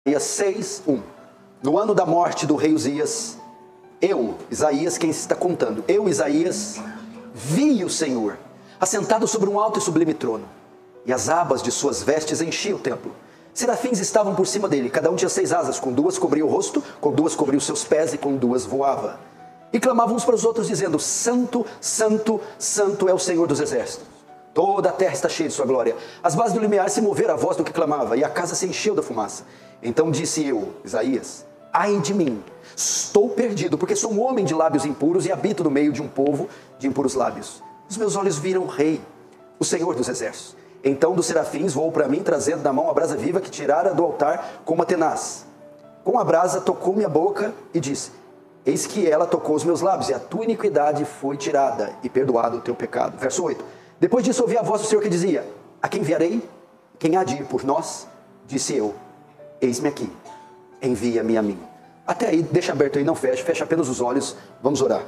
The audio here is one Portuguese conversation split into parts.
Isaías 6:1. No ano da morte do rei Uzias, eu, Isaías, quem está contando, eu, Isaías, vi o Senhor assentado sobre um alto e sublime trono, e as abas de suas vestes enchiam o templo. Serafins estavam por cima dele, cada um tinha 6 asas, com 2 cobria o rosto, com 2 cobria os seus pés e com 2 voava. E clamavam uns para os outros dizendo: Santo, Santo, Santo é o Senhor dos exércitos. Toda a terra está cheia de sua glória. As bases do limiar se moveram à voz do que clamava, e a casa se encheu da fumaça. Então disse eu, Isaías: ai de mim, estou perdido, porque sou um homem de lábios impuros e habito no meio de um povo de impuros lábios. Os meus olhos viram o rei, o Senhor dos exércitos. Então dos serafins voou para mim, trazendo na mão a brasa viva que tirara do altar com uma tenaz. Com a brasa tocou minha boca e disse: eis que ela tocou os meus lábios, e a tua iniquidade foi tirada, e perdoado o teu pecado. Verso 8. Depois disso ouvi a voz do Senhor que dizia: a quem enviarei? Quem há de ir por nós? Disse eu: eis-me aqui, envia-me a mim. Até aí, deixa aberto aí, não fecha, fecha apenas os olhos, vamos orar.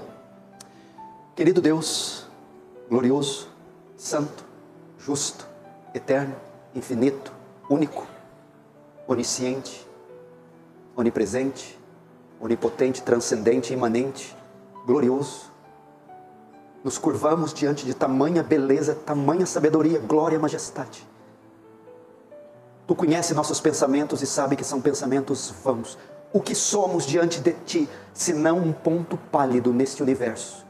Querido Deus, glorioso, santo, justo, eterno, infinito, único, onisciente, onipresente, onipotente, transcendente, imanente, glorioso. Nos curvamos diante de tamanha beleza, tamanha sabedoria, glória e majestade. Tu conheces nossos pensamentos e sabe que são pensamentos vãos. O que somos diante de ti, senão um ponto pálido neste universo,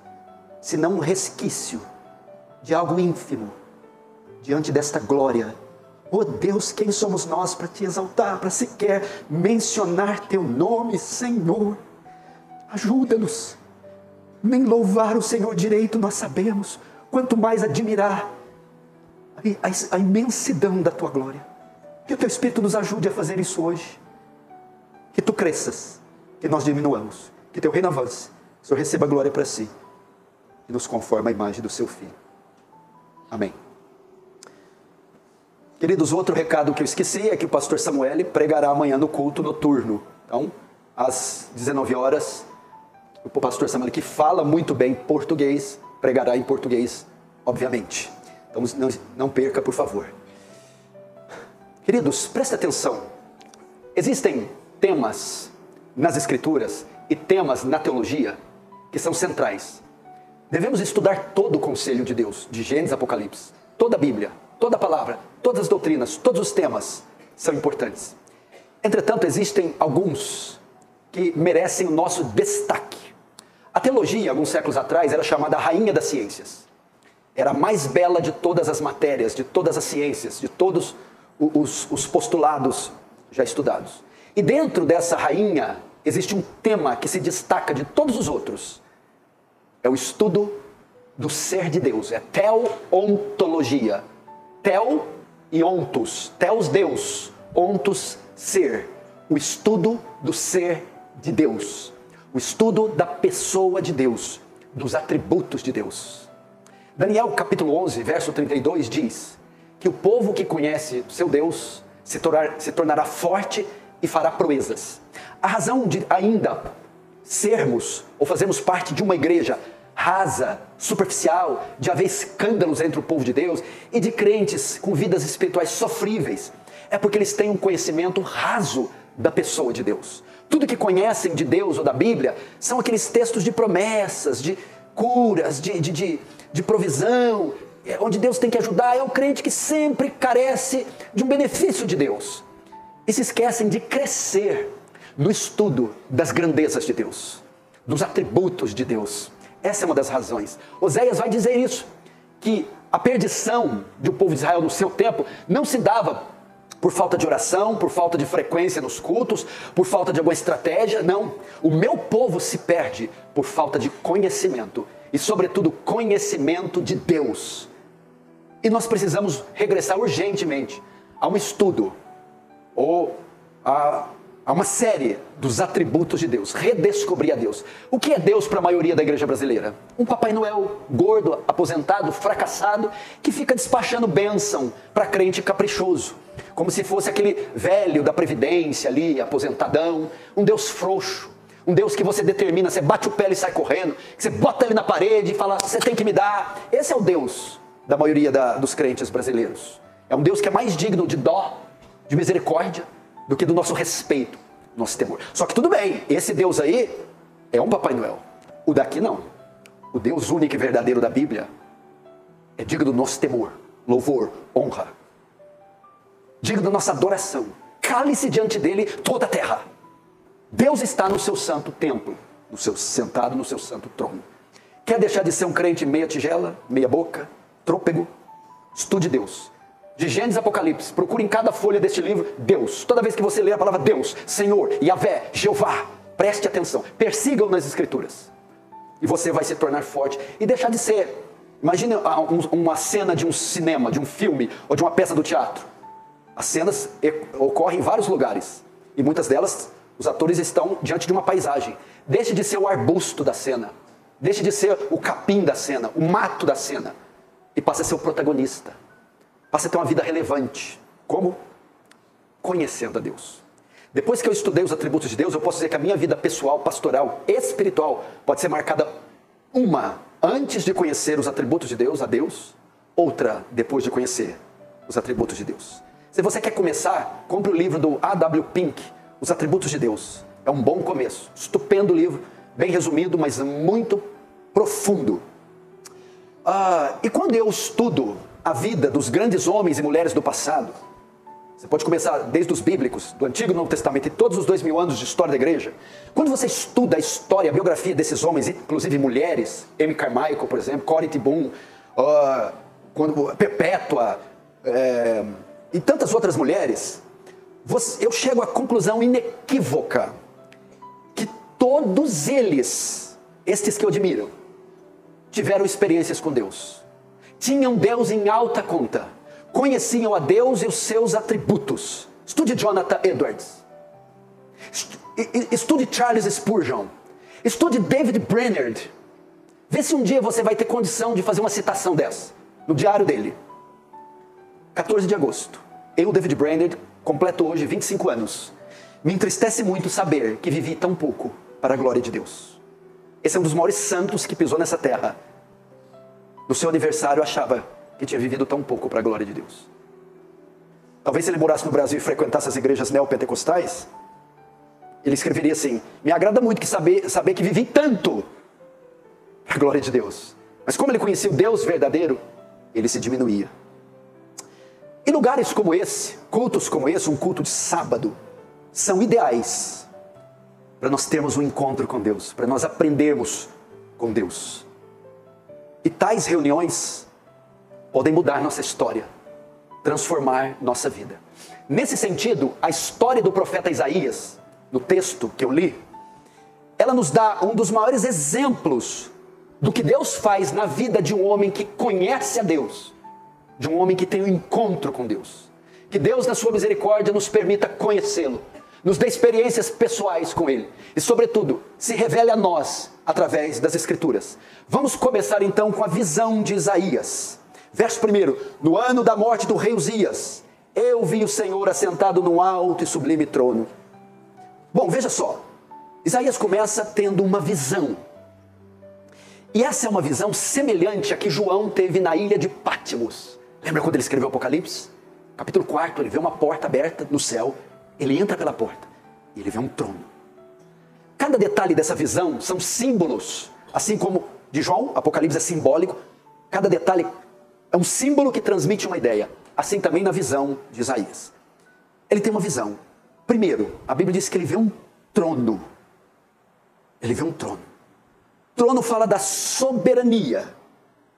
senão um resquício de algo ínfimo, diante desta glória. Oh Deus, quem somos nós para te exaltar, para sequer mencionar teu nome, Senhor? Ajuda-nos. Nem louvar o Senhor direito nós sabemos, quanto mais admirar a imensidão da tua glória. Que o teu Espírito nos ajude a fazer isso hoje. Que tu cresças, que nós diminuamos, que teu reino avance, que o Senhor receba a glória para si e nos conforme à imagem do seu Filho. Amém. Queridos, outro recado que eu esqueci é que o pastor Samuel pregará amanhã no culto noturno. Então, às 19 horas, o pastor Samuel, que fala muito bem português, pregará em português, obviamente. Então, não perca, por favor. Queridos, preste atenção. Existem temas nas Escrituras e temas na teologia que são centrais. Devemos estudar todo o conselho de Deus, de Gênesis a Apocalipse, toda a Bíblia, toda a palavra, todas as doutrinas, todos os temas são importantes. Entretanto, existem alguns que merecem o nosso destaque. A teologia, alguns séculos atrás, era chamada a rainha das ciências. Era a mais bela de todas as matérias, de todas as ciências, de todos os postulados já estudados. E dentro dessa rainha existe um tema que se destaca de todos os outros. É o estudo do ser de Deus, é teontologia. Teo e ontos, teos Deus, ontos ser. O estudo do ser de Deus, o estudo da pessoa de Deus, dos atributos de Deus. Daniel capítulo 11, verso 32 diz que o povo que conhece seu Deus se tornará forte e fará proezas. A razão de ainda sermos ou fazermos parte de uma igreja rasa, superficial, de haver escândalos entre o povo de Deus e de crentes com vidas espirituais sofríveis, é porque eles têm um conhecimento raso da pessoa de Deus. Tudo que conhecem de Deus ou da Bíblia são aqueles textos de promessas, de curas, de provisão, onde Deus tem que ajudar. É o crente que sempre carece de um benefício de Deus e se esquecem de crescer no estudo das grandezas de Deus, dos atributos de Deus. Essa é uma das razões. Oséias vai dizer isso, que a perdição do povo de Israel no seu tempo não se dava por falta de oração, por falta de frequência nos cultos, por falta de alguma estratégia, não. O meu povo se perde por falta de conhecimento e, sobretudo, conhecimento de Deus. E nós precisamos regressar urgentemente a um estudo ou a uma série dos atributos de Deus, redescobrir a Deus. O que é Deus para a maioria da igreja brasileira? Um Papai Noel gordo, aposentado, fracassado, que fica despachando bênção para crente caprichoso, como se fosse aquele velho da Previdência ali, aposentadão, um Deus frouxo, um Deus que você determina, você bate o pé e sai correndo, que você bota ele na parede e fala, você tem que me dar. Esse é o Deus da maioria dos crentes brasileiros. É um Deus que é mais digno de dó, de misericórdia, do que do nosso respeito, nosso temor. Só que tudo bem, esse Deus aí é um Papai Noel. O daqui não. O Deus único e verdadeiro da Bíblia é digno do nosso temor, louvor, honra. Digno da nossa adoração. Cale-se diante dele toda a terra. Deus está no seu santo templo, sentado no seu santo trono. Quer deixar de ser um crente meia tigela, meia boca, trôpego? Estude Deus. De Gênesis a Apocalipse, procure em cada folha deste livro Deus. Toda vez que você ler a palavra Deus, Senhor, Yahvé, Jeová, preste atenção. Persiga-o nas Escrituras. E você vai se tornar forte e deixar de ser. Imagine uma cena de um cinema, de um filme ou de uma peça do teatro. As cenas ocorrem em vários lugares. E muitas delas, os atores estão diante de uma paisagem. Deixe de ser o arbusto da cena. Deixe de ser o capim da cena, o mato da cena. E passe a ser o protagonista. Passe a ter uma vida relevante. Como? Conhecendo a Deus. Depois que eu estudei os atributos de Deus, eu posso dizer que a minha vida pessoal, pastoral, espiritual, pode ser marcada uma antes de conhecer os atributos de Deus, a Deus, outra depois de conhecer os atributos de Deus. Se você quer começar, compre o livro do A.W. Pink, Os Atributos de Deus. É um bom começo. Estupendo livro, bem resumido, mas muito profundo. E quando eu estudo a vida dos grandes homens e mulheres do passado, você pode começar desde os bíblicos, do Antigo e Novo Testamento e todos os 2000 anos de história da igreja. Quando você estuda a história, a biografia desses homens, inclusive mulheres, Amy Carmichael, por exemplo, Corrie ten Boom, Perpétua, e tantas outras mulheres, eu chego à conclusão inequívoca que todos eles, estes que eu admiro, tiveram experiências com Deus. Tinham Deus em alta conta. Conheciam a Deus e os seus atributos. Estude Jonathan Edwards. Estude Charles Spurgeon. Estude David Brainerd. Vê se um dia você vai ter condição de fazer uma citação dessa, no diário dele. 14 de agosto. Eu, David Brainerd, completo hoje 25 anos. Me entristece muito saber que vivi tão pouco para a glória de Deus. Esse é um dos maiores santos que pisou nessa terra. No seu aniversário achava que tinha vivido tão pouco para a glória de Deus. Talvez se ele morasse no Brasil e frequentasse as igrejas neopentecostais, ele escreveria assim: me agrada muito saber que vivi tanto para a glória de Deus. Mas como ele conhecia o Deus verdadeiro, ele se diminuía. E lugares como esse, cultos como esse, um culto de sábado, são ideais para nós termos um encontro com Deus, para nós aprendermos com Deus. E tais reuniões podem mudar nossa história, transformar nossa vida. Nesse sentido, a história do profeta Isaías, no texto que eu li, ela nos dá um dos maiores exemplos do que Deus faz na vida de um homem que conhece a Deus, de um homem que tem um encontro com Deus. Que Deus, na sua misericórdia, nos permita conhecê-lo, nos dê experiências pessoais com Ele e, sobretudo, se revele a nós através das Escrituras. Vamos começar então com a visão de Isaías. Verso 1: no ano da morte do rei Uzias, eu vi o Senhor assentado num alto e sublime trono. Bom, veja só, Isaías começa tendo uma visão. E essa é uma visão semelhante à que João teve na ilha de Patmos. Lembra quando ele escreveu Apocalipse? Capítulo 4, ele vê uma porta aberta no céu, ele entra pela porta e ele vê um trono. Cada detalhe dessa visão são símbolos, assim como de João, Apocalipse é simbólico, cada detalhe é um símbolo que transmite uma ideia. Assim também na visão de Isaías. Ele tem uma visão. Primeiro, a Bíblia diz que ele vê um trono. Ele vê um trono. Trono fala da soberania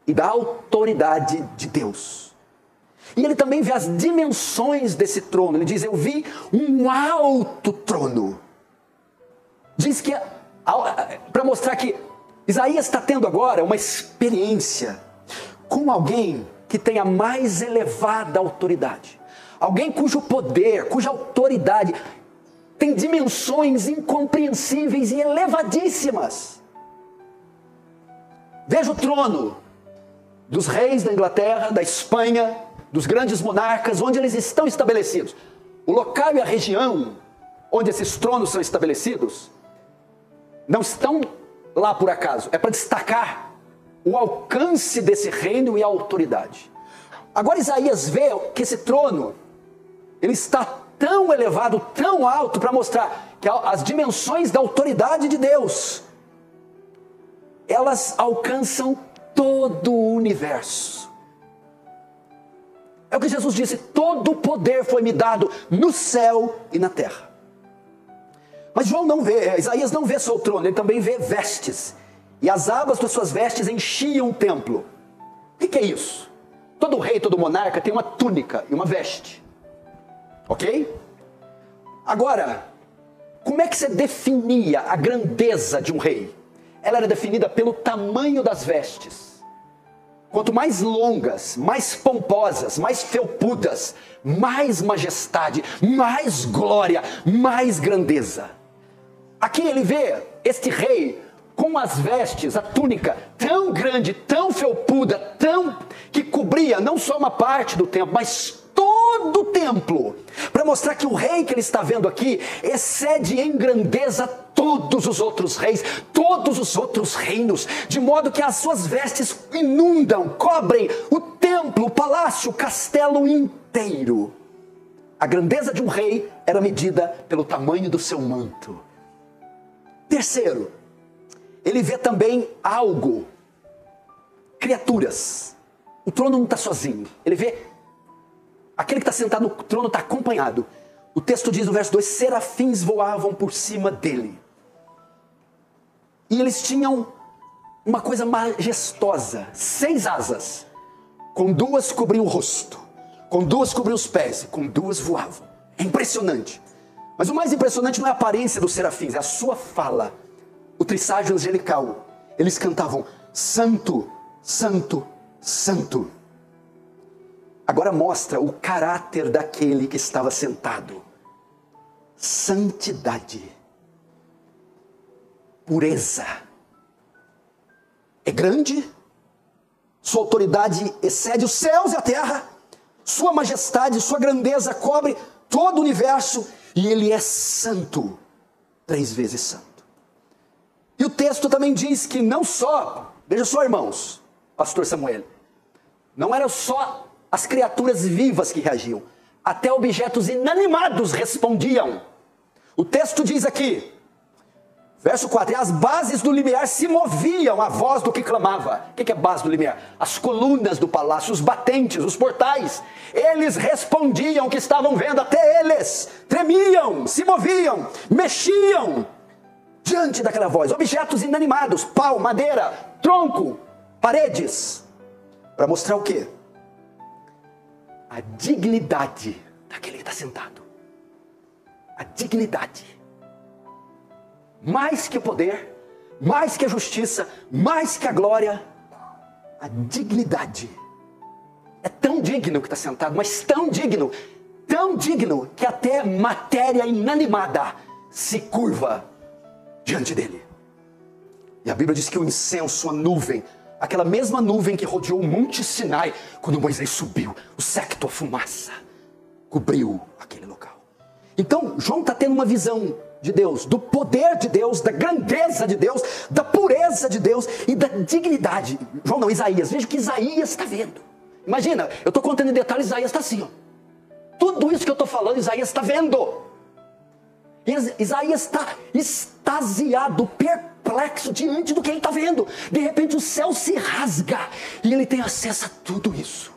e da autoridade de Deus. E ele também vê as dimensões desse trono. Ele diz: eu vi um alto trono. Diz que, para mostrar que Isaías está tendo agora uma experiência com alguém que tem a mais elevada autoridade. Alguém cujo poder, cuja autoridade tem dimensões incompreensíveis e elevadíssimas. Veja o trono dos reis da Inglaterra, da Espanha, dos grandes monarcas, onde eles estão estabelecidos. O local e a região onde esses tronos são estabelecidos não estão lá por acaso. É para destacar o alcance desse reino e a autoridade. Agora Isaías vê que esse trono, ele está tão elevado, tão alto, para mostrar que as dimensões da autoridade de Deus, elas alcançam todo o universo. É o que Jesus disse: todo o poder foi me dado no céu e na terra. Mas João não vê, Isaías não vê só o trono, ele também vê vestes. E as abas das suas vestes enchiam o templo. O que é isso? Todo rei, todo monarca tem uma túnica e uma veste. Ok? Agora, como é que você definia a grandeza de um rei? Ela era definida pelo tamanho das vestes. Quanto mais longas, mais pomposas, mais felpudas, mais majestade, mais glória, mais grandeza. Aqui ele vê este rei com as vestes, a túnica tão grande, tão felpuda, tão que cobria não só uma parte do templo, mas todo o templo, para mostrar que o rei que ele está vendo aqui excede em grandeza todos os outros reis, todos os outros reinos, de modo que as suas vestes inundam, cobrem o templo, o palácio, o castelo inteiro. A grandeza de um rei era medida pelo tamanho do seu manto. Terceiro, ele vê também algo, criaturas. O trono não está sozinho, ele vê aquele que está sentado no trono está acompanhado. O texto diz no verso 2, serafins voavam por cima dele. E eles tinham uma coisa majestosa, 6 asas, com 2 cobriam o rosto, com 2 cobriam os pés, e com 2 voavam. É impressionante. Mas o mais impressionante não é a aparência dos serafins, é a sua fala, o trisságio angelical. Eles cantavam, santo, santo, santo. Agora mostra o caráter daquele que estava sentado. Santidade. Pureza. É grande. Sua autoridade excede os céus e a terra. Sua majestade, sua grandeza cobre todo o universo. E ele é santo. 3 vezes santo. E o texto também diz que não só, veja só, irmãos, pastor Samuel, não eram só as criaturas vivas que reagiam, até objetos inanimados respondiam. O texto diz aqui, verso 4, e as bases do limiar se moviam à voz do que clamava. O que é base do limiar? As colunas do palácio, os batentes, os portais. Eles respondiam o que estavam vendo, até eles tremiam, se moviam, mexiam diante daquela voz. Objetos inanimados, pau, madeira, tronco, paredes. Para mostrar o quê? A dignidade daquele que está sentado. A dignidade. Mais que o poder, mais que a justiça, mais que a glória, a dignidade. É tão digno que está sentado, mas tão digno que até matéria inanimada se curva diante dele. E a Bíblia diz que o incenso, a nuvem, aquela mesma nuvem que rodeou o Monte Sinai, quando Moisés subiu, o séquito, a fumaça, cobriu aquele local. Então, João está tendo uma visão de Deus, do poder de Deus, da grandeza de Deus, da pureza de Deus e da dignidade. João não, Isaías, veja o que Isaías está vendo. Imagina, eu estou contando em detalhes, Isaías está assim, ó. Tudo isso que eu estou falando, Isaías está vendo. Isaías está extasiado, perplexo diante do que ele está vendo. De repente o céu se rasga e ele tem acesso a tudo isso.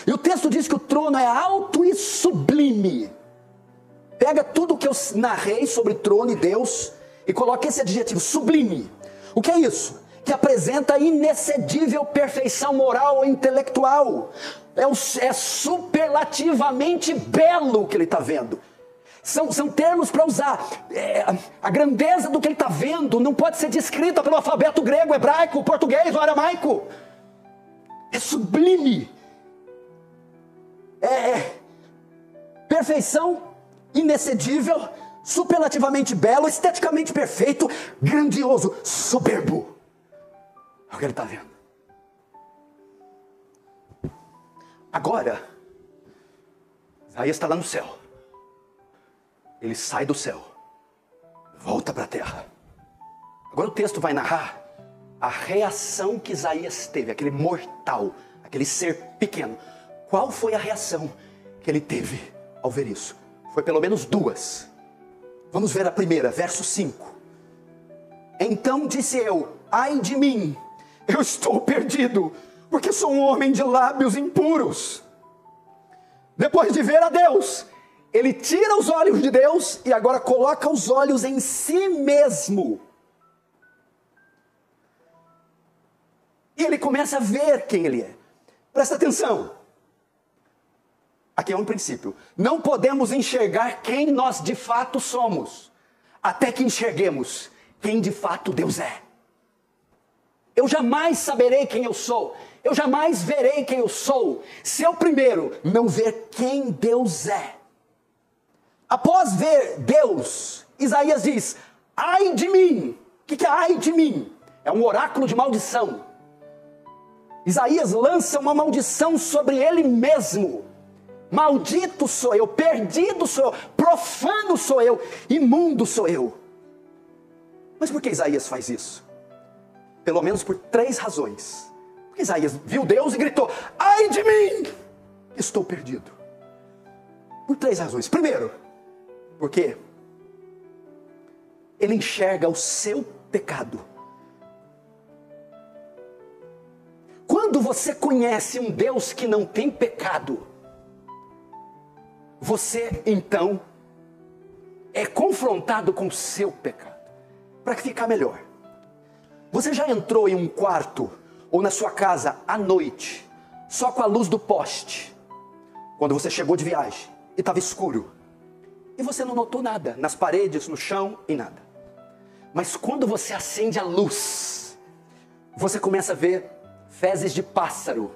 E o texto diz que o trono é alto e sublime. Pega tudo o que eu narrei sobre trono e Deus e coloca esse adjetivo, sublime. O que é isso? Que apresenta inexcedível perfeição moral e intelectual. É superlativamente belo o que ele está vendo. São termos para usar. A grandeza do que ele está vendo não pode ser descrita pelo alfabeto grego, hebraico, português ou aramaico. É sublime. Perfeição inexcedível, superlativamente belo, esteticamente perfeito, grandioso, soberbo. É o que ele está vendo. Agora, Isaías está lá no céu. Ele sai do céu, volta para a terra. Agora o texto vai narrar a reação que Isaías teve, aquele mortal, aquele ser pequeno. Qual foi a reação que ele teve ao ver isso. Foi pelo menos duas. Vamos ver a primeira, verso 5. Então disse eu: ai de mim, eu estou perdido, porque sou um homem de lábios impuros. Depois de ver a Deus, ele tira os olhos de Deus e agora coloca os olhos em si mesmo. E ele começa a ver quem ele é. Presta atenção. Aqui é um princípio. Não podemos enxergar quem nós de fato somos, até que enxerguemos quem de fato Deus é. Eu jamais saberei quem eu sou. Eu jamais verei quem eu sou, se eu primeiro não ver quem Deus é. Após ver Deus, Isaías diz: ai de mim. O que é ai de mim? É um oráculo de maldição. Isaías lança uma maldição sobre ele mesmo. Maldito sou eu, perdido sou eu, profano sou eu, imundo sou eu. Mas por que Isaías faz isso? Pelo menos por 3 razões. Porque Isaías viu Deus e gritou: ai de mim, estou perdido. Por 3 razões. Primeiro, porque ele enxerga o seu pecado. Quando você conhece um Deus que não tem pecado, você então é confrontado com o seu pecado. Para ficar melhor, você já entrou em um quarto ou na sua casa à noite, só com a luz do poste, quando você chegou de viagem e estava escuro, e você não notou nada, nas paredes, no chão e nada. Mas quando você acende a luz, você começa a ver fezes de pássaro.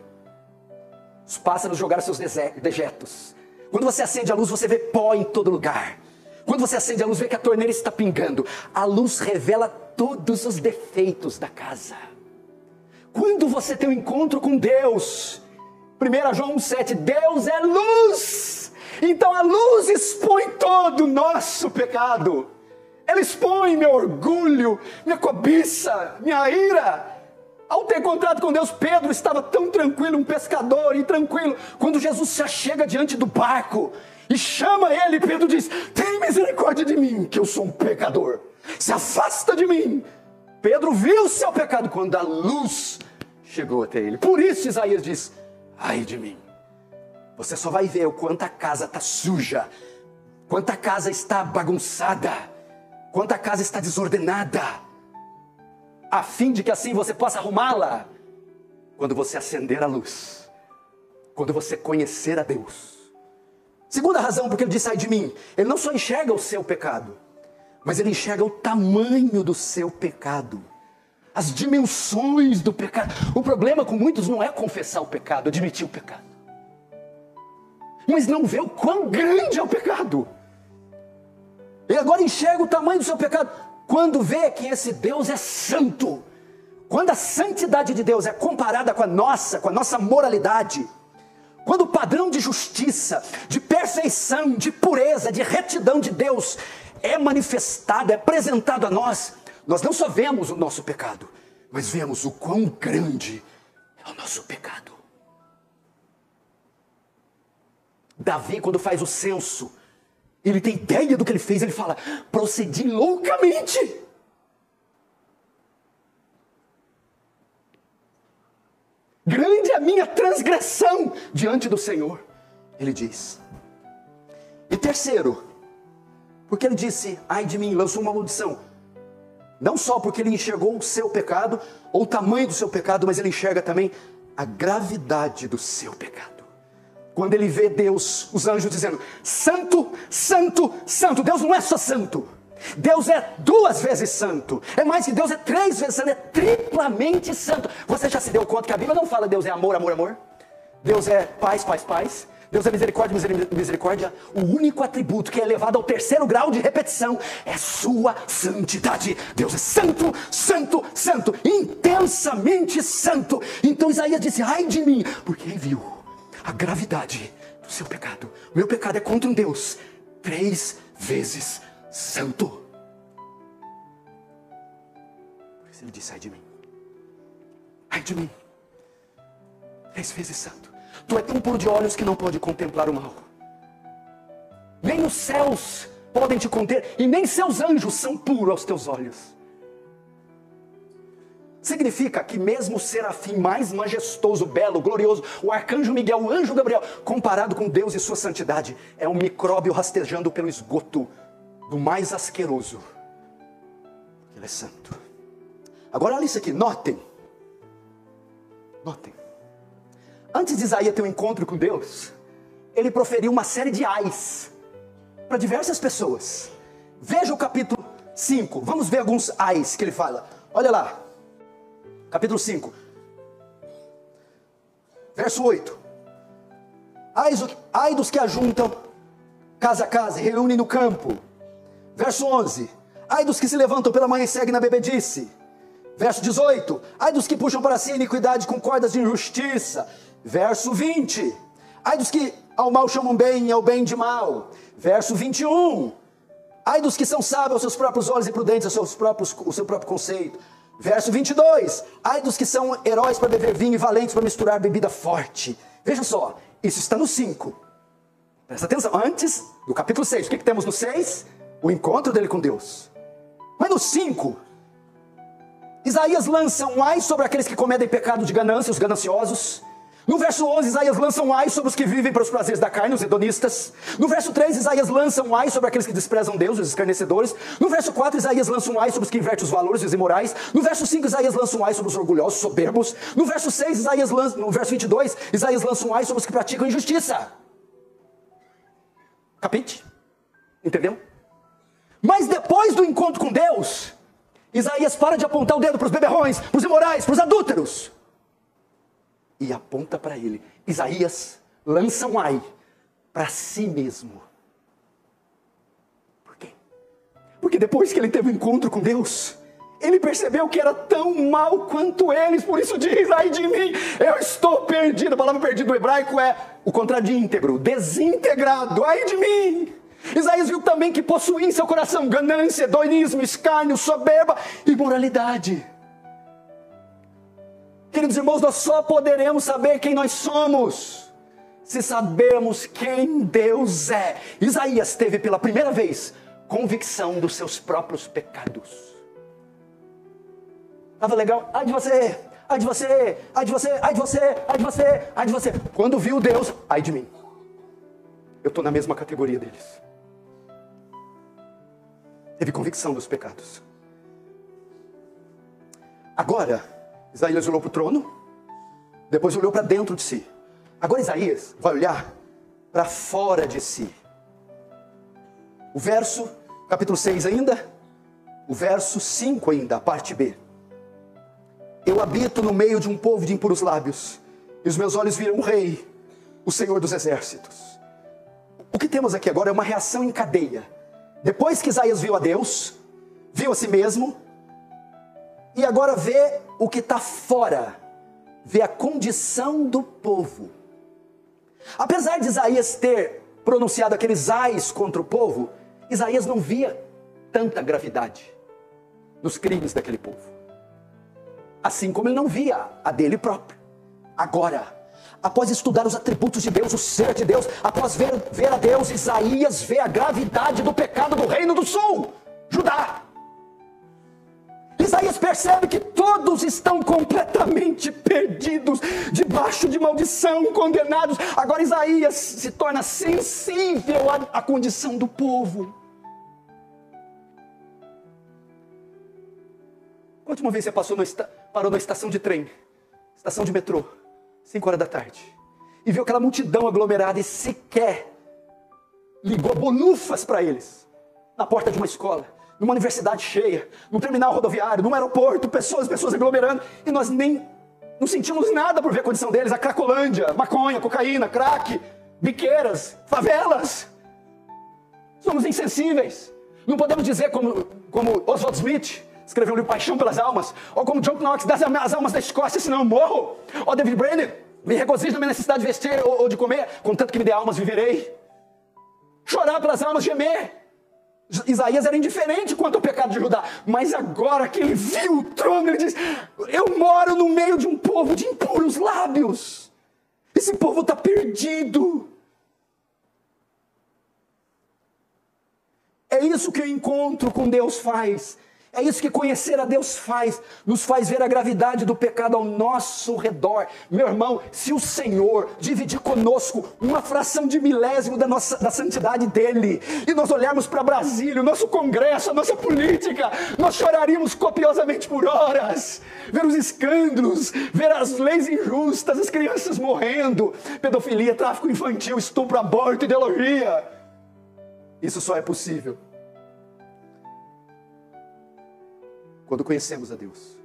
Os pássaros jogaram seus dejetos. Quando você acende a luz, você vê pó em todo lugar. Quando você acende a luz, vê que a torneira está pingando. A luz revela todos os defeitos da casa. Quando você tem um encontro com Deus, 1 João 1,7, Deus é luz. Então a luz expõe todo o nosso pecado. Ela expõe meu orgulho, minha cobiça, minha ira. Ao ter encontrado com Deus, Pedro estava tão tranquilo, um pescador, e tranquilo. Quando Jesus já chega diante do barco e chama ele, Pedro diz: tem misericórdia de mim, que eu sou um pecador. Se afasta de mim. Pedro viu o seu pecado quando a luz chegou até ele. Por isso Isaías diz: ai de mim. Você só vai ver o quanto a casa está suja, quanto a casa está bagunçada, quanto a casa está desordenada, a fim de que assim você possa arrumá-la quando você acender a luz, quando você conhecer a Deus. Segunda razão porque ele disse ai de mim, ele não só enxerga o seu pecado, mas ele enxerga o tamanho do seu pecado, as dimensões do pecado. O problema com muitos não é confessar o pecado, admitir o pecado, mas não ver o quão grande é o pecado. Ele agora enxerga o tamanho do seu pecado quando vê que esse Deus é santo. Quando a santidade de Deus é comparada com a nossa moralidade, quando o padrão de justiça, de perfeição, de pureza, de retidão de Deus é manifestado, é apresentado a nós, nós não só vemos o nosso pecado, mas vemos o quão grande é o nosso pecado. Davi, quando faz o censo, ele tem ideia do que ele fez, ele fala: procedi loucamente. Grande é a minha transgressão diante do Senhor, ele diz. E terceiro, porque ele disse ai de mim, lançou uma maldição. Não só porque ele enxergou o seu pecado, ou o tamanho do seu pecado, mas ele enxerga também a gravidade do seu pecado. Quando ele vê Deus, os anjos dizendo: santo, santo, santo. Deus não é só santo, Deus é 2 vezes santo. É mais que Deus, é 3 vezes santo, é triplamente santo. Você já se deu conta que a Bíblia não fala Deus é amor, amor, amor? Deus é paz, paz, paz. Deus é misericórdia, misericórdia. O único atributo que é elevado ao 3º grau de repetição é sua santidade. Deus é santo, santo, santo, intensamente santo. Então Isaías disse: ai de mim, porque ele viu a gravidade do seu pecado. O meu pecado é contra um Deus 3 vezes santo. Por isso ele disse: ai de mim, ai de mim, 3 vezes santo. Tu é tão puro de olhos que não pode contemplar o mal. Nem os céus podem te conter, e nem seus anjos são puros aos teus olhos. Significa que mesmo o serafim mais majestoso, belo, glorioso, o arcanjo Miguel, o anjo Gabriel, comparado com Deus e sua santidade, é um micróbio rastejando pelo esgoto do mais asqueroso. Ele é santo. Agora olha isso aqui, notem. Antes de Isaías ter um encontro com Deus, ele proferiu uma série de ais para diversas pessoas. Veja o capítulo 5, vamos ver alguns ais que ele fala. Olha lá, capítulo 5, verso 8. Ai dos que ajuntam casa a casa e reúnem no campo. Verso 11. Ai dos que se levantam pela manhã e seguem na bebedice. Verso 18. Ai dos que puxam para si a iniquidade com cordas de injustiça. Verso 20. Ai dos que ao mal chamam bem e ao bem de mal. Verso 21. Ai dos que são sábios aos seus próprios olhos e prudentes o seu próprio conceito. Verso 22. Ai dos que são heróis para beber vinho e valentes para misturar bebida forte. Veja só, isso está no 5. Presta atenção, antes do capítulo 6. O que temos no 6? O encontro dele com Deus. Mas no 5, Isaías lança um ai sobre aqueles que cometem pecado de ganância, os gananciosos. No verso 11, Isaías lança um ai sobre os que vivem para os prazeres da carne, os hedonistas. No verso 3, Isaías lança um ai sobre aqueles que desprezam Deus, os escarnecedores. No verso 4, Isaías lança um ai sobre os que invertem os valores, os imorais. No verso 5, Isaías lança um ai sobre os orgulhosos, soberbos. No verso 6, no verso 22, Isaías lança um ai sobre os que praticam injustiça. Capite? Entendeu? Mas depois do encontro com Deus, Isaías para de apontar o dedo para os beberrões, para os imorais, para os adúlteros, e aponta para ele. Isaías lança um ai para si mesmo. Por quê? Porque depois que ele teve um encontro com Deus, ele percebeu que era tão mal quanto eles. Por isso diz, ai de mim, eu estou perdido. A palavra perdido no hebraico é o contrário de íntegro, desintegrado, ai de mim. Isaías viu também que possuía em seu coração ganância, hedonismo, escárnio, soberba e imoralidade. Queridos irmãos, nós só poderemos saber quem nós somos se sabermos quem Deus é. Isaías teve pela primeira vez convicção dos seus próprios pecados. Estava legal? Ai de você, ai de você, ai de você, ai de você, ai de você, ai de você. Quando viu Deus, ai de mim. Eu estou na mesma categoria deles. Teve convicção dos pecados. Agora, Isaías olhou para o trono, depois olhou para dentro de si. Agora Isaías vai olhar para fora de si. O verso, capítulo 6 ainda, o verso 5 ainda, a parte B. Eu habito no meio de um povo de impuros lábios, e os meus olhos viram o rei, o Senhor dos exércitos. O que temos aqui agora é uma reação em cadeia. Depois que Isaías viu a Deus, viu a si mesmo, e agora vê o que está fora, vê a condição do povo. Apesar de Isaías ter pronunciado aqueles ais contra o povo, Isaías não via tanta gravidade nos crimes daquele povo, assim como ele não via a dele próprio. Agora, após estudar os atributos de Deus, o ser de Deus, após ver a Deus, Isaías vê a gravidade do pecado do reino do sul, Judá. Isaías percebe que todos estão completamente perdidos, debaixo de maldição, condenados. Agora Isaías se torna sensível à condição do povo. A última vez você parou na estação de trem, estação de metrô, 5 horas da tarde, e viu aquela multidão aglomerada e sequer ligou bolufas para eles, na porta de uma escola, numa universidade cheia, num terminal rodoviário, num aeroporto, pessoas aglomerando, e nós nem não sentimos nada por ver a condição deles, a cracolândia, maconha, cocaína, crack, biqueiras, favelas. Somos insensíveis. Não podemos dizer como Oswald Smith escreveu um livro Paixão pelas Almas, ou como John Knox, das almas da Escócia, senão eu morro, ou David Brainerd, me regozijo na minha necessidade de vestir ou de comer, contanto que me dê almas viverei. Chorar pelas almas, gemer. Isaías era indiferente quanto ao pecado de Judá, mas agora que ele viu o trono, ele diz, eu moro no meio de um povo de impuros lábios, esse povo está perdido. isso que o encontro com Deus faz. É isso que conhecer a Deus faz, nos faz ver a gravidade do pecado ao nosso redor. Meu irmão, se o Senhor dividir conosco uma fração de milésimo da santidade dEle, e nós olharmos para Brasília, o nosso Congresso, a nossa política, nós choraríamos copiosamente por horas. Ver os escândalos, ver as leis injustas, as crianças morrendo, pedofilia, tráfico infantil, estupro, aborto, ideologia. Isso só é possível quando conhecemos a Deus.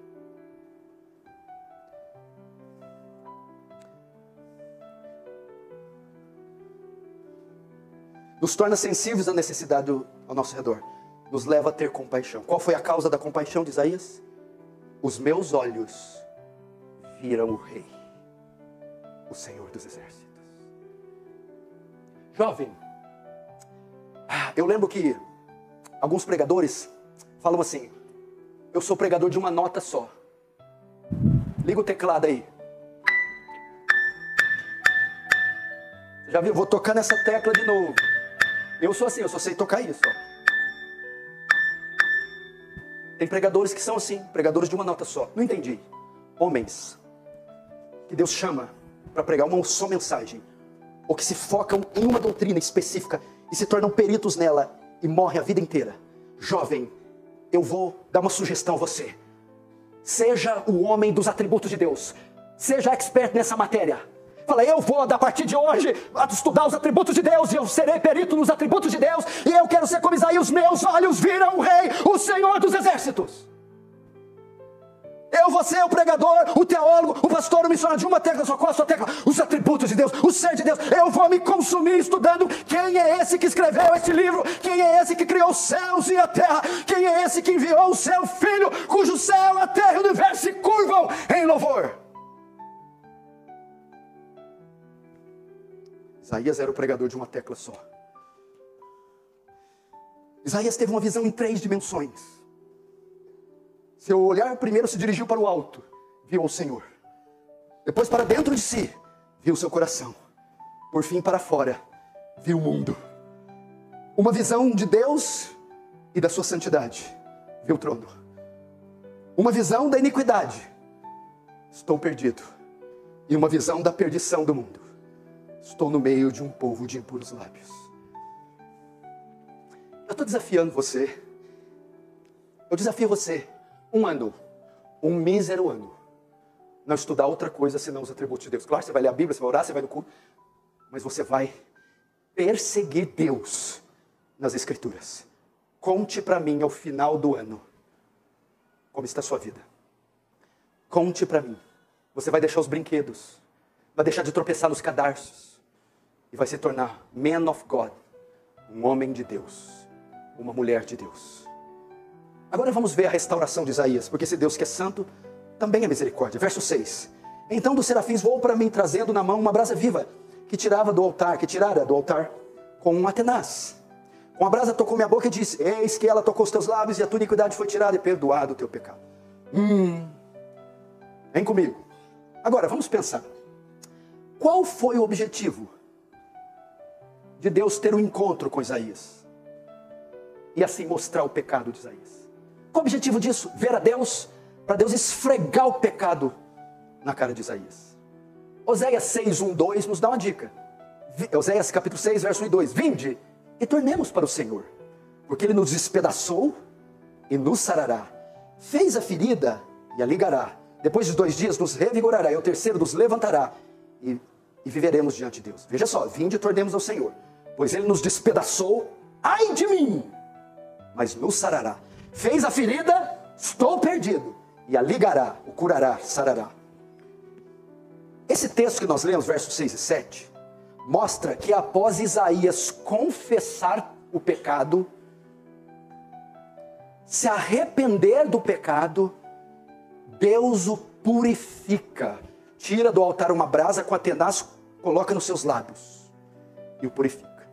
Nos torna sensíveis à necessidade ao nosso redor. Nos leva a ter compaixão. Qual foi a causa da compaixão de Isaías? Os meus olhos viram o Rei, o Senhor dos Exércitos. Jovem, eu lembro que alguns pregadores falam assim: eu sou pregador de uma nota só. Liga o teclado aí. Você já viu? Vou tocar nessa tecla de novo. Eu sou assim, eu só sei tocar isso. Ó. Tem pregadores que são assim, pregadores de uma nota só. Não entendi. Homens que Deus chama para pregar uma só mensagem, ou que se focam em uma doutrina específica e se tornam peritos nela e morrem a vida inteira. Jovem, eu vou dar uma sugestão a você. Seja o homem dos atributos de Deus. Seja expert nessa matéria. Fala, eu vou, a partir de hoje, estudar os atributos de Deus, e eu serei perito nos atributos de Deus, e eu quero ser como Isaías, os meus olhos viram o Rei, o Senhor dos Exércitos. Eu vou ser o pregador, o teólogo, o pastor, o missionário de uma tecla só. Qual a sua tecla? Os atributos de Deus, o ser de Deus. Eu vou me consumir estudando quem é esse que escreveu esse livro, quem é esse que criou os céus e a terra, quem é esse que enviou o seu Filho, cujo céu, a terra e o universo se curvam em louvor. Isaías era o pregador de uma tecla só. Isaías teve uma visão em 3 dimensões. Seu olhar primeiro se dirigiu para o alto, viu o Senhor. Depois para dentro de si, viu o seu coração. Por fim para fora, viu o mundo. Uma visão de Deus e da sua santidade, viu o trono. Uma visão da iniquidade, estou perdido. E uma visão da perdição do mundo, estou no meio de um povo de impuros lábios. Eu estou desafiando você. Eu desafio você. Um ano, um mísero ano, não estudar outra coisa senão os atributos de Deus. Claro, você vai ler a Bíblia, você vai orar, você vai no culto, mas você vai perseguir Deus nas Escrituras. Conte para mim ao final do ano como está a sua vida. Conte para mim. Você vai deixar os brinquedos, vai deixar de tropeçar nos cadarços e vai se tornar man of God, um homem de Deus, uma mulher de Deus. Agora vamos ver a restauração de Isaías, porque esse Deus que é santo também é misericórdia. Verso 6. Então dos serafins voou para mim, trazendo na mão uma brasa viva, que tirara do altar com um tenaz. Com a brasa tocou minha boca e disse: eis que ela tocou os teus lábios, e a tua iniquidade foi tirada e perdoado o teu pecado. Vem comigo. Agora vamos pensar. Qual foi o objetivo de Deus ter um encontro com Isaías e assim mostrar o pecado de Isaías? Qual o objetivo disso? Ver a Deus, para Deus esfregar o pecado na cara de Isaías. Oséias 6, 1, 2 nos dá uma dica. Oséias capítulo 6, verso 1 e 2. Vinde e tornemos para o Senhor, porque Ele nos despedaçou e nos sarará. Fez a ferida e a ligará. Depois de 2 dias nos revigorará, e ao terceiro nos levantará, e viveremos diante de Deus. Veja só, vinde e tornemos ao Senhor, pois Ele nos despedaçou, ai de mim, mas nos sarará. Fez a ferida, estou perdido, e a ligará, o curará, sarará. Esse texto que nós lemos, versos 6 e 7, mostra que após Isaías confessar o pecado, se arrepender do pecado, Deus o purifica. Tira do altar uma brasa com a tenaz, coloca nos seus lábios e o purifica.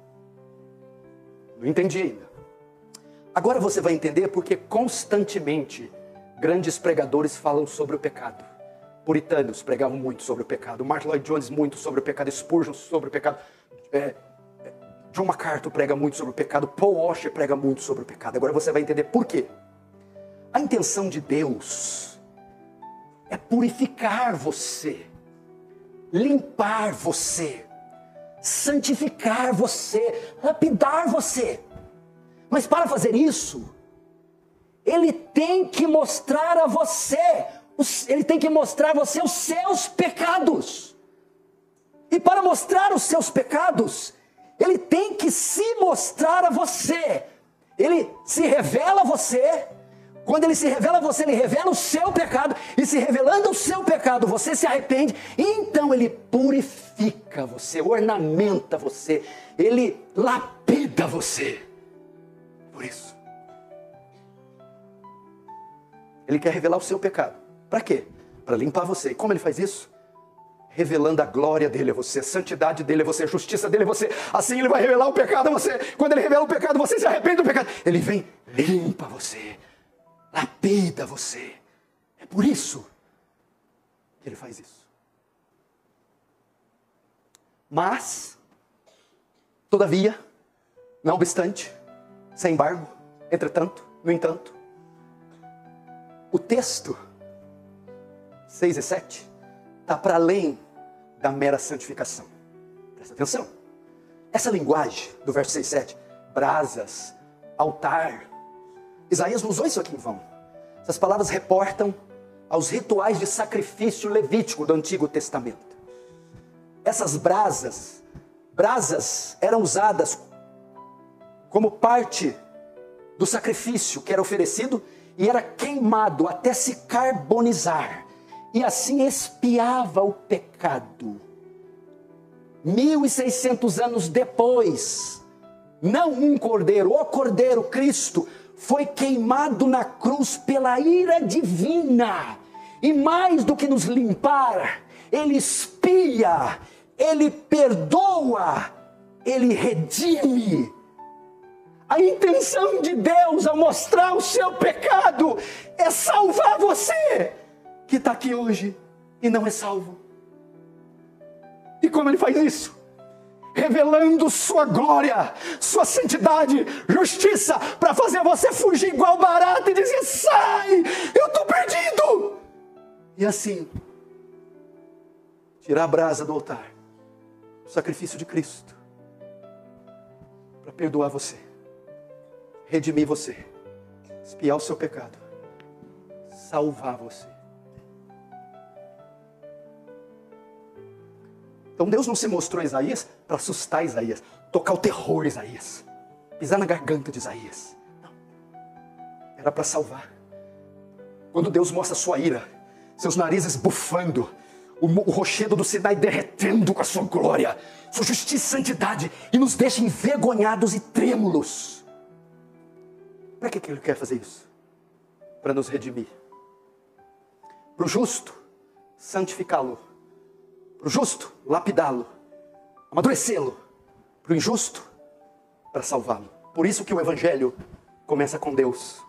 Não entendi ainda. Agora você vai entender porque constantemente grandes pregadores falam sobre o pecado. Puritanos pregavam muito sobre o pecado. Martin Lloyd Jones muito sobre o pecado. Spurgeon sobre o pecado. John MacArthur prega muito sobre o pecado, Paul Washer prega muito sobre o pecado. Agora você vai entender por quê. A intenção de Deus é purificar você, limpar você, santificar você, lapidar você. Mas para fazer isso, Ele tem que mostrar a você, Ele tem que mostrar a você os seus pecados. E para mostrar os seus pecados, Ele tem que se mostrar a você. Ele se revela a você. Quando Ele se revela a você, Ele revela o seu pecado. E se revelando o seu pecado, você se arrepende. E então Ele purifica você, ornamenta você. Ele lapida você. Por isso, Ele quer revelar o seu pecado. Para quê? Para limpar você. E como Ele faz isso? Revelando a glória dele a você, a santidade dele a você, a justiça dele a você. Assim Ele vai revelar o pecado a você. Quando Ele revela o pecado, você se arrepende do pecado. Ele vem, limpa você, lapida você. É por isso que Ele faz isso. Mas, todavia, não obstante, sem embargo, entretanto, no entanto, o texto 6 e 7 está para além da mera santificação. Presta atenção. Essa linguagem do verso 6 e 7, brasas, altar, Isaías não usou isso aqui em vão. Essas palavras reportam aos rituais de sacrifício levítico do Antigo Testamento. Essas brasas eram usadas como parte do sacrifício que era oferecido e era queimado até se carbonizar. E assim expiava o pecado. 1600 anos depois, não um cordeiro, o Cordeiro Cristo foi queimado na cruz pela ira divina. E mais do que nos limpar, Ele expia, Ele perdoa, Ele redime. A intenção de Deus ao mostrar o seu pecado é salvar você, que está aqui hoje e não é salvo. E como Ele faz isso? Revelando sua glória, sua santidade, justiça, para fazer você fugir igual barata e dizer: sai, eu estou perdido. E assim, tirar a brasa do altar, o sacrifício de Cristo, para perdoar você, redimir você, expiar o seu pecado, salvar você. Então Deus não se mostrou a Isaías para assustar Isaías, tocar o terror em Isaías, pisar na garganta de Isaías. Não. Era para salvar. Quando Deus mostra a sua ira, seus narizes bufando, o rochedo do Sinai derretendo com a sua glória, sua justiça e santidade, e nos deixa envergonhados e trêmulos. Para que Ele quer fazer isso? Para nos redimir. Para o justo, santificá-lo. Para o justo, lapidá-lo, amadurecê-lo. Para o injusto, para salvá-lo. Por isso que o Evangelho começa com Deus.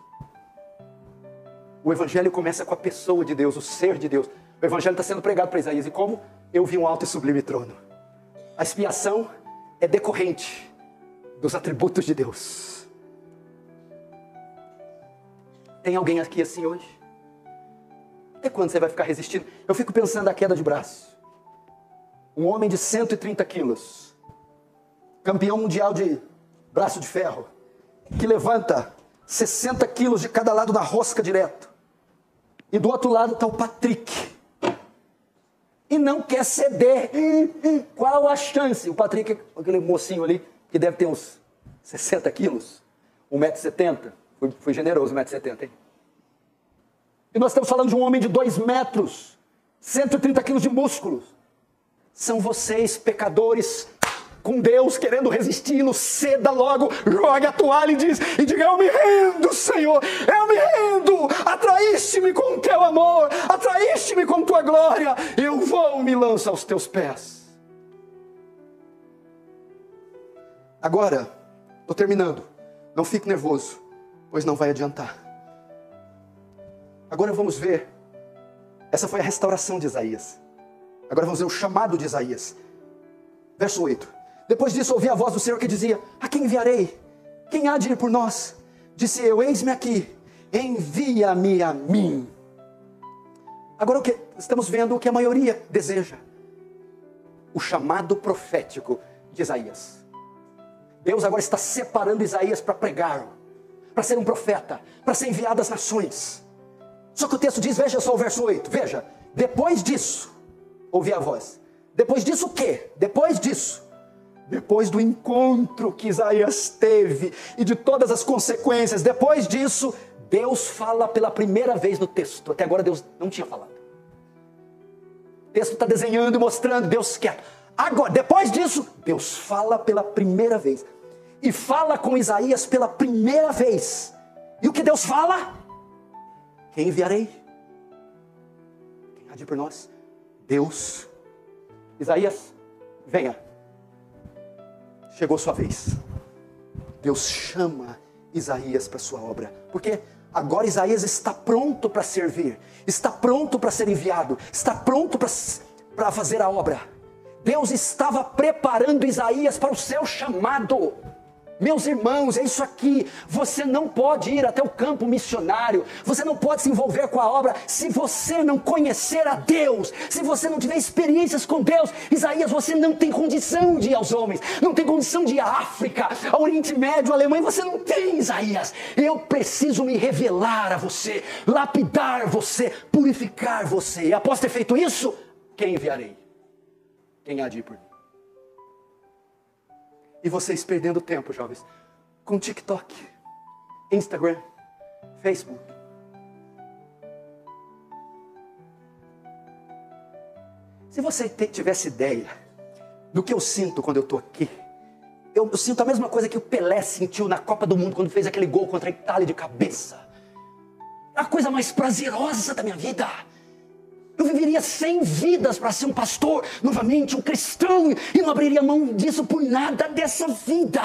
O Evangelho começa com a pessoa de Deus, o ser de Deus. O Evangelho está sendo pregado para Isaías. E como? Eu vi um alto e sublime trono. A expiação é decorrente dos atributos de Deus. Tem alguém aqui assim hoje? Até quando você vai ficar resistindo? Eu fico pensando na queda de braço. Um homem de 130 quilos, campeão mundial de braço de ferro, que levanta 60 quilos de cada lado na rosca direto. E do outro lado está o Patrick. E não quer ceder. Qual a chance? O Patrick, aquele mocinho ali, que deve ter uns 60 quilos, 1,70 m. Fui generoso, 1,70 m, hein? E nós estamos falando de um homem de 2 metros, 130 quilos de músculos. São vocês, pecadores, com Deus querendo resisti-lo. Ceda logo, jogue a toalha e diga: eu me rendo, Senhor, eu me rendo. Atraíste-me com o teu amor, atraíste-me com tua glória. Eu vou me lançar aos teus pés. Agora, estou terminando. Não fique nervoso, pois não vai adiantar. Agora vamos ver. Essa foi a restauração de Isaías. Agora vamos ver o chamado de Isaías. Verso 8. Depois disso ouvi a voz do Senhor que dizia: a quem enviarei? Quem há de ir por nós? Disse eu: eis-me aqui, envia-me a mim. Agora estamos vendo o que a maioria deseja: o chamado profético de Isaías. Deus agora está separando Isaías para pregar, para ser um profeta, para ser enviado às nações. Só que o texto diz, veja só o verso 8, veja: depois disso, ouvi a voz. Depois disso o quê? Depois disso, depois do encontro que Isaías teve e de todas as consequências, depois disso, Deus fala pela primeira vez no texto. Até agora Deus não tinha falado. O texto está desenhando e mostrando, Deus quer. Agora, depois disso, Deus fala pela primeira vez. E fala com Isaías pela primeira vez. E o que Deus fala? Quem enviarei? Quem há de ir por nós? Deus. Isaías, venha. Chegou sua vez. Deus chama Isaías para sua obra. Porque agora Isaías está pronto para servir. Está pronto para ser enviado. Está pronto para fazer a obra. Deus estava preparando Isaías para o seu chamado. Meus irmãos, é isso aqui. Você não pode ir até o campo missionário. Você não pode se envolver com a obra se você não conhecer a Deus. Se você não tiver experiências com Deus. Isaías, você não tem condição de ir aos homens. Não tem condição de ir à África, ao Oriente Médio, à Alemanha. Você não tem, Isaías. Eu preciso me revelar a você, lapidar você, purificar você. E após ter feito isso, quem enviarei? Quem há de ir por mim? E vocês perdendo tempo, jovens, com TikTok, Instagram, Facebook. Se você tivesse ideia do que eu sinto quando eu estou aqui, eu sinto a mesma coisa que o Pelé sentiu na Copa do Mundo quando fez aquele gol contra a Itália de cabeça. É a coisa mais prazerosa da minha vida. Eu viveria 100 vidas para ser um pastor, novamente um cristão, e não abriria mão disso por nada dessa vida.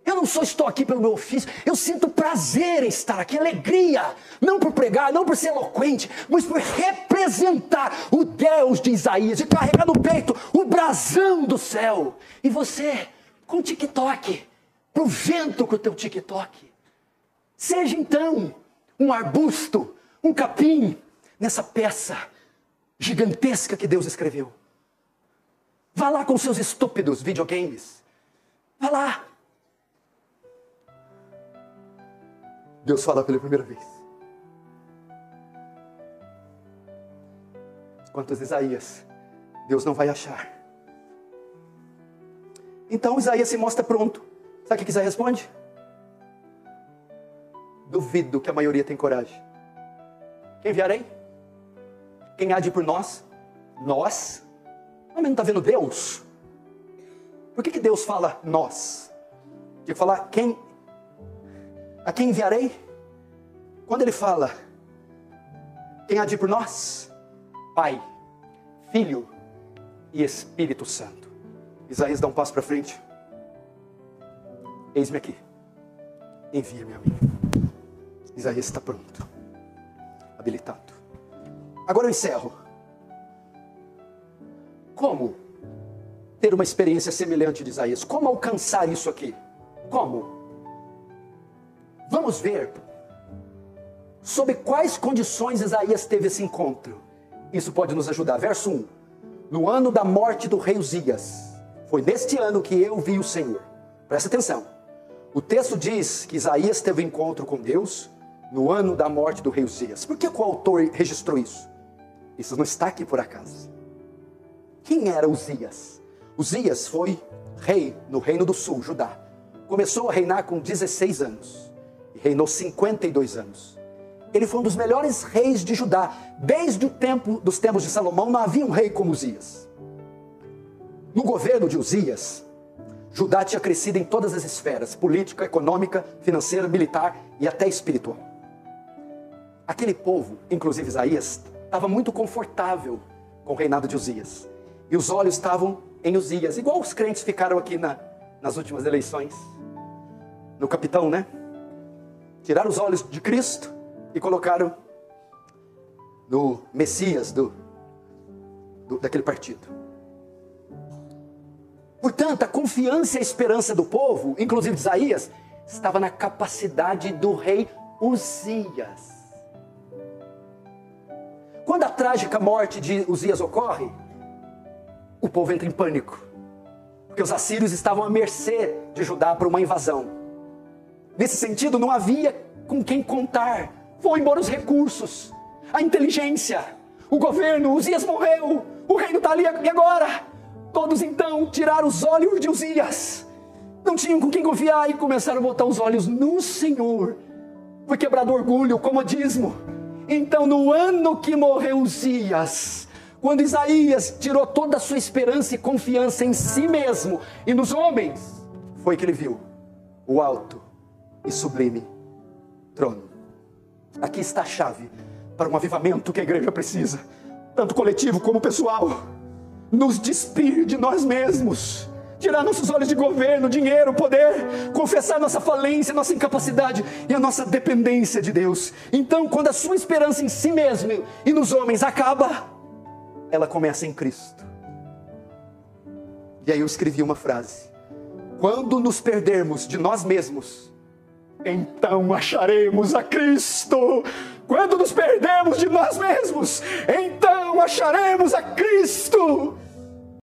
Eu não só estou aqui pelo meu ofício, eu sinto prazer em estar aqui, alegria, não por pregar, não por ser eloquente, mas por representar o Deus de Isaías, de carregar no peito o brasão do céu. E você, com o TikTok, pro vento com o teu TikTok. Seja então um arbusto, um capim, nessa peça gigantesca que Deus escreveu. Vá lá com seus estúpidos videogames. Vá lá. Deus fala pela primeira vez. Quanto a Isaías, Deus não vai achar. Então Isaías se mostra pronto. Sabe o que Isaías responde? Duvido que a maioria tem coragem. Quem enviarei? Quem há de ir por nós? Nós? Mas não está vendo Deus? Por que Deus fala nós? Tinha que falar quem? A quem enviarei? Quando ele fala quem há de ir por nós? Pai, Filho e Espírito Santo. Isaías dá um passo para frente. Eis-me aqui. Envia-me a mim. Isaías está pronto. Habilitado. Agora eu encerro. Como ter uma experiência semelhante de Isaías? Como alcançar isso aqui? Como? Vamos ver sob quais condições Isaías teve esse encontro. Isso pode nos ajudar. Verso 1. No ano da morte do rei Uzias, foi neste ano que eu vi o Senhor. Presta atenção. O texto diz que Isaías teve um encontro com Deus no ano da morte do rei Uzias. Por que o autor registrou isso? Isso não está aqui por acaso. Quem era Uzias? Uzias foi rei no Reino do Sul, Judá. Começou a reinar com 16 anos. E reinou 52 anos. Ele foi um dos melhores reis de Judá. Desde dos tempos de Salomão não havia um rei como Uzias. No governo de Uzias, Judá tinha crescido em todas as esferas. Política, econômica, financeira, militar e até espiritual. Aquele povo, inclusive Isaías, estava muito confortável com o reinado de Uzias. E os olhos estavam em Uzias, igual os crentes ficaram aqui nas últimas eleições. No capitão, né? Tiraram os olhos de Cristo e colocaram no Messias daquele partido. Portanto, a confiança e a esperança do povo, inclusive de Isaías, estava na capacidade do rei Uzias. Quando a trágica morte de Uzias ocorre, o povo entra em pânico, porque os assírios estavam à mercê de Judá para uma invasão. Nesse sentido, não havia com quem contar. Foram embora os recursos, a inteligência, o governo. Uzias morreu, o reino está ali, e agora? Todos então tiraram os olhos de Uzias, não tinham com quem confiar e começaram a botar os olhos no Senhor. Foi quebrado o orgulho, o comodismo. Então, no ano que morreu Uzias, quando Isaías tirou toda a sua esperança e confiança em si mesmo e nos homens, foi que ele viu o alto e sublime trono. Aqui está a chave para um avivamento que a igreja precisa, tanto coletivo como pessoal. Nos despir de nós mesmos, tirar nossos olhos de governo, dinheiro, poder, confessar nossa falência, nossa incapacidade e a nossa dependência de Deus. Então, quando a sua esperança em si mesmo e nos homens acaba, ela começa em Cristo. E aí eu escrevi uma frase: quando nos perdermos de nós mesmos, então acharemos a Cristo. Quando nos perdermos de nós mesmos, então acharemos a Cristo.